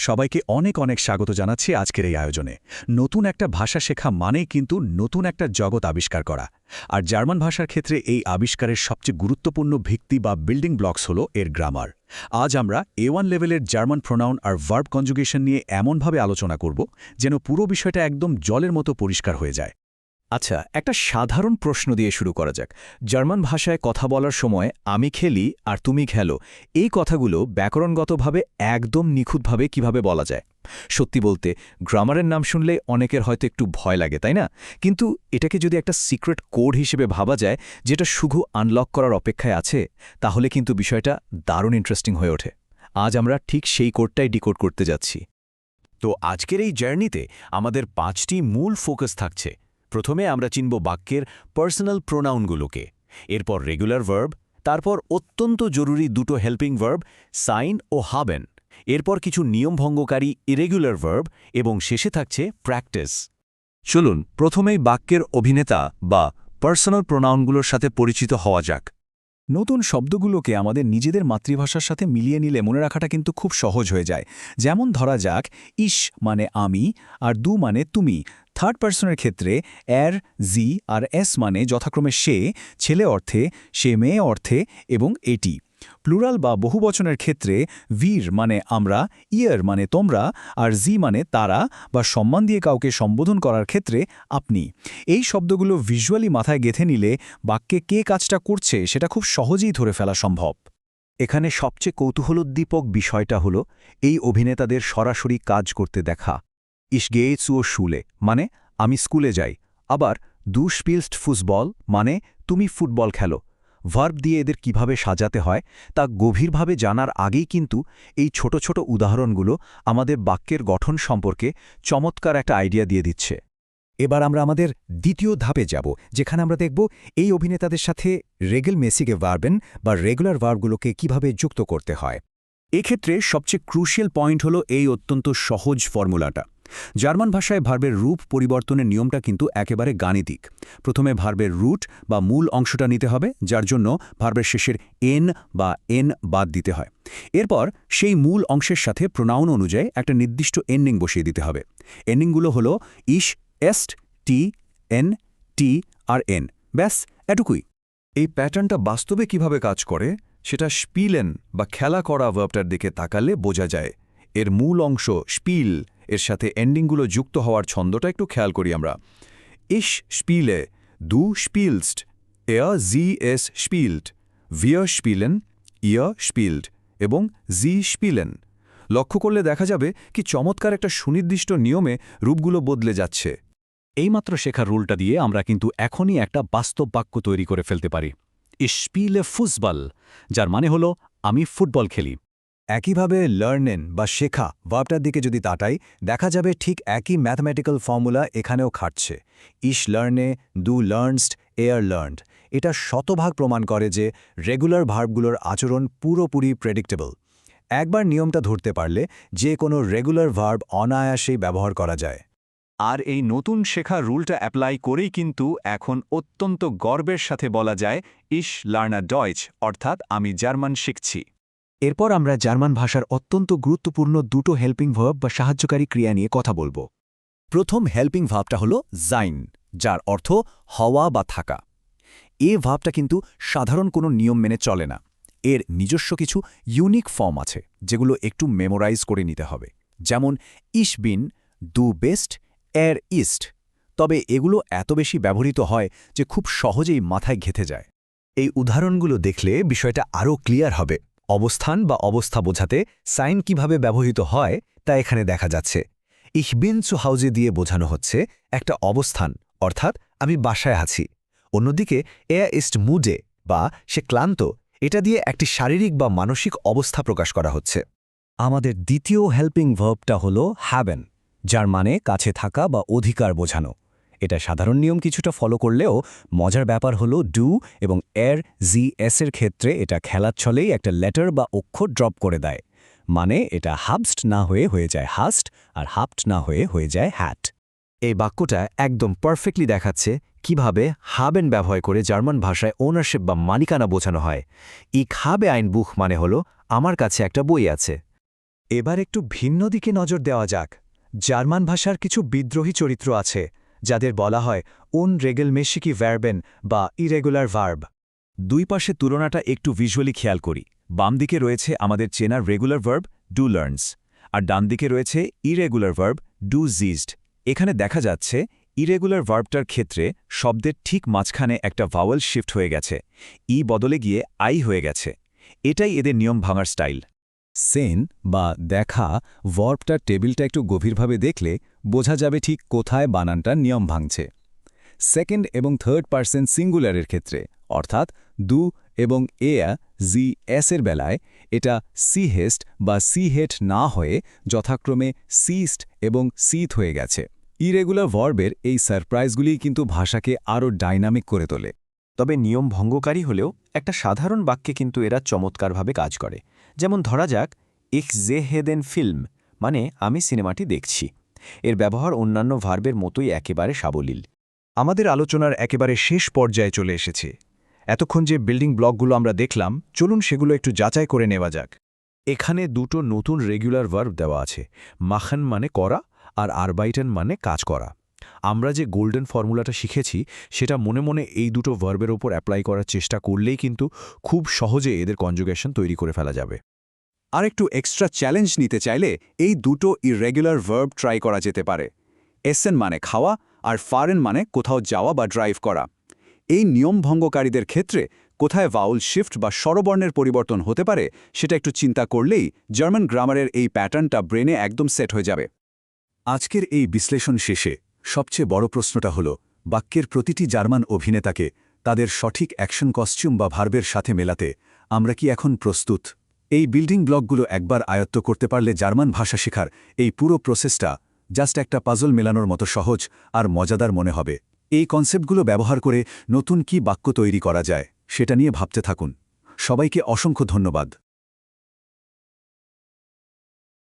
সবাইকে অনেক অনেক স্বাগত জানাচ্ছি আজকের এই আয়োজনে। নতুন একটা ভাষা শেখা মানেই কিন্তু নতুন একটা জগৎ আবিষ্কার করা। আর জার্মান ভাষার ক্ষেত্রে এই আবিষ্কারের সবচেয়ে গুরুত্বপূর্ণ ভিত্তি বা বিল্ডিং ব্লকস হলো এর গ্রামার। আজ আমরা A1 লেভেলের জার্মান প্রোনাউন আর ভার্ব কনজুগেশন নিয়ে এমনভাবে আলোচনা করব যেন পুরো বিষয়টা একদম জলের মতো পরিষ্কার হয়ে যায়। আচ্ছা, একটা সাধারণ প্রশ্ন দিয়ে শুরু করা যাক। জার্মান ভাষায় কথা বলার সময় আমি খেলি আর তুমি খেলো, এই কথাগুলো ব্যাকরণগতভাবে একদম নিখুঁতভাবে কিভাবে বলা যায়? সত্যি বলতে গ্রামারের নাম শুনলে অনেকের হয়তো একটু ভয় লাগে, তাই না? কিন্তু এটাকে যদি একটা সিক্রেট কোড হিসেবে ভাবা যায়, যেটা শুধু আনলক করার অপেক্ষায় আছে, তাহলে কিন্তু বিষয়টা দারুণ ইন্টারেস্টিং হয়ে ওঠে। আজ আমরা ঠিক সেই কোডটাই ডিকোড করতে যাচ্ছি। তো আজকের এই জার্নিতে আমাদের 5টি মূল ফোকাস থাকছে। প্রথমে আমরা চিনব বাক্যের পার্সোনাল প্রোনাউনগুলোকে, এরপর রেগুলার ভার্ব, তারপর অত্যন্ত জরুরি দুটো হেল্পিং ভার্ব সাইন ও হাবেন, এরপর কিছু নিয়মভঙ্গকারী ইরেগুলার ভার্ব এবং শেষে থাকছে প্র্যাকটিস। চলুন প্রথমেই বাক্যের অভিনেতা বা পার্সোনাল প্রোনাউনগুলোর সাথে পরিচিত হওয়া যাক। নতুন শব্দগুলোকে আমাদের নিজেদের মাতৃভাষার সাথে মিলিয়ে নিলে মনে রাখাটা কিন্তু খুব সহজ হয়ে যায়। যেমন ধরা যাক, ইস মানে আমি আর দু মানে তুমি। থার্ড পার্সনের ক্ষেত্রে এর, জি আর এস মানে যথাক্রমে সে, ছেলে অর্থে, সে মেয়ে অর্থে এবং এটি। প্লুরাল বা বহুবচনের ক্ষেত্রে ভির মানে আমরা, ইয়ার মানে তোমরা, আর জি মানে তারা বা সম্মান দিয়ে কাউকে সম্বোধন করার ক্ষেত্রে আপনি। এই শব্দগুলো ভিজুয়ালি মাথায় গেঁথে নিলে বাক্যে কে কাজটা করছে সেটা খুব সহজেই ধরে ফেলা সম্ভব। এখানে সবচেয়ে কৌতূহলোদ্দীপক বিষয়টা হলো এই অভিনেতাদের সরাসরি কাজ করতে দেখা। ইশ গেয়েছু ও শুলে মানে আমি স্কুলে যাই, আবার দু স্পিলস্ট ফুটবল মানে তুমি ফুটবল খেলো। ভার্ব দিয়ে এদের কিভাবে সাজাতে হয় তা গভীরভাবে জানার আগেই কিন্তু এই ছোট ছোট উদাহরণগুলো আমাদের বাক্যের গঠন সম্পর্কে চমৎকার একটা আইডিয়া দিয়ে দিচ্ছে। এবার আমরা আমাদের দ্বিতীয় ধাপে যাব, যেখানে আমরা দেখব এই অভিনেতাদের সাথে রেগেল মেসিকে ভার্বেন বা রেগুলার ভার্বগুলোকে কিভাবে যুক্ত করতে হয়। এক্ষেত্রে সবচেয়ে ক্রুশিয়াল পয়েন্ট হলো এই অত্যন্ত সহজ ফর্মুলাটা। জার্মান ভাষায় ভার্বের রূপ পরিবর্তনের নিয়মটা কিন্তু একেবারে গাণিতিক। প্রথমে ভার্বের রুট বা মূল অংশটা নিতে হবে, যার জন্য ভার্বের শেষের এন বা এন বাদ দিতে হয়। এরপর সেই মূল অংশের সাথে প্রোনাউন অনুযায়ী একটা নির্দিষ্ট এন্ডিং বসিয়ে দিতে হবে। এন্ডিংগুলো হলো ইশ, এস্ট, টি, এন, টি আর এন। ব্যাস এটুকুই। এই প্যাটার্নটা বাস্তবে কিভাবে কাজ করে সেটা স্পিলেন বা খেলা করা ভার্বটার দিকে তাকালে বোঝা যায়। এর মূল অংশ স্পিল, এর সাথে এন্ডিংগুলো যুক্ত হওয়ার ছন্দটা একটু খেয়াল করি আমরা। ইশ স্পিলে, দু স্পিলস্ট, জি এস স্পিল্ট, ভিয়ার স্পিলেন, ইয়া স্পিল্ড এবং জি স্পিলেন। লক্ষ্য করলে দেখা যাবে কি চমৎকার একটা সুনির্দিষ্ট নিয়মে রূপগুলো বদলে যাচ্ছে। এইমাত্র শেখার রুলটা দিয়ে আমরা কিন্তু এখনই একটা বাস্তব বাক্য তৈরি করে ফেলতে পারি। ইশ স্পিলে ফুটবল, যার মানে হলো আমি ফুটবল খেলি। একইভাবে লার্নেন বা শেখা ভার্বটার দিকে যদি তাকাই, দেখা যাবে ঠিক একই ম্যাথমেটিক্যাল ফর্মুলা এখানেও খাটছে। ইশ লার্নে, দু লার্নস্ট, এয়ার লার্নড। এটা শতভাগ প্রমাণ করে যে রেগুলার ভার্বগুলোর আচরণ পুরোপুরি প্রেডিক্টেবল। একবার নিয়মটা ধরতে পারলে যে কোনো রেগুলার ভার্ব অনায়াসেই ব্যবহার করা যায়। আর এই নতুন শেখা রুলটা অ্যাপ্লাই করেই কিন্তু এখন অত্যন্ত গর্বের সাথে বলা যায় ইশ লার্নার ডয়েচ, অর্থাৎ আমি জার্মান শিখছি। এরপর আমরা জার্মান ভাষার অত্যন্ত গুরুত্বপূর্ণ দুটো হেল্পিং ভার্ব বা সাহায্যকারী ক্রিয়া নিয়ে কথা বলবো। প্রথম হেল্পিং ভার্বটা হলো জাইন, যার অর্থ হওয়া বা থাকা। এ ভার্বটা কিন্তু সাধারণ কোনো নিয়ম মেনে চলে না। এর নিজস্ব কিছু ইউনিক ফর্ম আছে, যেগুলো একটু মেমোরাইজ করে নিতে হবে। যেমন ইশ বিন, দু বেস্ট, এর ইস্ট। তবে এগুলো এত বেশি ব্যবহৃত হয় যে খুব সহজেই মাথায় গেঁথে যায়। এই উদাহরণগুলো দেখলে বিষয়টা আরও ক্লিয়ার হবে। অবস্থান বা অবস্থা বোঝাতে সাইন কিভাবে ব্যবহৃত হয় তা এখানে দেখা যাচ্ছে। ইশ বিন চু হাউজে দিয়ে বোঝানো হচ্ছে একটা অবস্থান, অর্থাৎ আমি বাসায় আছি। অন্যদিকে ইস্ট মুডে বা সে ক্লান্ত, এটা দিয়ে একটি শারীরিক বা মানসিক অবস্থা প্রকাশ করা হচ্ছে। আমাদের দ্বিতীয় হেল্পিং ভার্বটা হল হ্যাবেন, যার মানে কাছে থাকা বা অধিকার বোঝানো। এটা সাধারণ নিয়ম কিছুটা ফলো করলেও মজার ব্যাপার হলো ডু এবং এর, জি এসের ক্ষেত্রে এটা খেলার ছলেই একটা লেটার বা অক্ষর ড্রপ করে দেয়। মানে এটা হাবস্ট না হয়ে যায় হাস্ট, আর হাপ্ট না হয়ে যায় হ্যাট। এই বাক্যটা একদম পারফেক্টলি দেখাচ্ছে কিভাবে হাবেন ব্যবহার করে জার্মান ভাষায় ওনারশিপ বা মালিকানা বোঝানো হয়। ইক হাবে আইন বুখ মানে হলো আমার কাছে একটা বই আছে। এবার একটু ভিন্ন দিকে নজর দেওয়া যাক। জার্মান ভাষার কিছু বিদ্রোহী চরিত্র আছে যাদের বলা হয় unregelmäßige ভার্বেন বা ইরেগুলার ভার্ব। দুই পাশে তুলনাটা একটু ভিজুয়ালি খেয়াল করি। বাম দিকে রয়েছে আমাদের চেনা রেগুলার ভার্ব ডু লার্নস, আর ডান দিকে রয়েছে ইরেগুলার ভার্ব ডু জিজড। এখানে দেখা যাচ্ছে ইরেগুলার ভার্বটার ক্ষেত্রে শব্দের ঠিক মাঝখানে একটা ভাওয়েল শিফট হয়ে গেছে, ই বদলে গিয়ে আই হয়ে গেছে। এটাই এদের নিয়ম ভাঙার স্টাইল। সেন বা দেখা ভার্বটার টেবিলটা একটু গভীরভাবে দেখলে বোঝা যাবে ঠিক কোথায় বানানটার নিয়ম ভাঙছে। সেকেন্ড এবং থার্ড পারসন সিঙ্গুলারের ক্ষেত্রে অর্থাৎ দু এবং জি এর বেলায় এটা সিহেস্ট বা সিহেট না হয়ে যথাক্রমে সিস্ট এবং সিথ হয়ে গেছে। ইরেগুলার ভার্বের এই সারপ্রাইজগুলিই কিন্তু ভাষাকে আরও ডাইনামিক করে তোলে। তবে নিয়ম ভঙ্গকারী হলেও একটা সাধারণ বাক্যে কিন্তু এরা চমৎকারভাবে কাজ করে। যেমন ধরা যাক ইখ সেhe den ফিল্ম, মানে আমি সিনেমাটি দেখছি। এর ব্যবহার অন্যান্য ভার্বের মতোই একেবারে সাবলীল। আমাদের আলোচনার একেবারে শেষ পর্যায়ে চলে এসেছে। এতক্ষণ যে বিল্ডিং ব্লকগুলো আমরা দেখলাম, চলুন সেগুলো একটু যাচাই করে নেওয়া যাক। এখানে দুটো নতুন রেগুলার ভার্ব দেওয়া আছে, মাখান মানে করা আর আরবাইটেন মানে কাজ করা। আমরা যে গোল্ডেন ফর্মুলাটা শিখেছি সেটা মনে মনে এই দুটো ভার্বের ওপর অ্যাপ্লাই করার চেষ্টা করলেই কিন্তু খুব সহজে এদের কনজুগেশন তৈরি করে ফেলা যাবে। আর একটু এক্সট্রা চ্যালেঞ্জ নিতে চাইলে এই দুটো ইরেগুলার ভার্ব ট্রাই করা যেতে পারে। এসেন মানে খাওয়া আর ফারেন মানে কোথাও যাওয়া বা ড্রাইভ করা। এই নিয়ম ভঙ্গকারীদের ক্ষেত্রে কোথায় ভাউল শিফট বা স্বরবর্ণের পরিবর্তন হতে পারে সেটা একটু চিন্তা করলেই জার্মান গ্রামারের এই প্যাটার্নটা ব্রেনে একদম সেট হয়ে যাবে। আজকের এই বিশ্লেষণ শেষে সবচেয়ে বড় প্রশ্নটা হল, বাক্যের প্রতিটি জার্মান অভিনেতাকে তাদের সঠিক অ্যাকশন কস্টিউম বা ভার্বের সাথে মেলাতে আমরা কি এখন প্রস্তুত? এই বিল্ডিং ব্লকগুলো একবার আয়ত্ত করতে পারলে জার্মান ভাষা শেখার এই পুরো প্রসেসটা জাস্ট একটা পাজল মেলানোর মতো সহজ আর মজাদার মনে হবে। এই কনসেপ্টগুলো ব্যবহার করে নতুন কি বাক্য তৈরি করা যায় সেটা নিয়ে ভাবতে থাকুন। সবাইকে অসংখ্য ধন্যবাদ।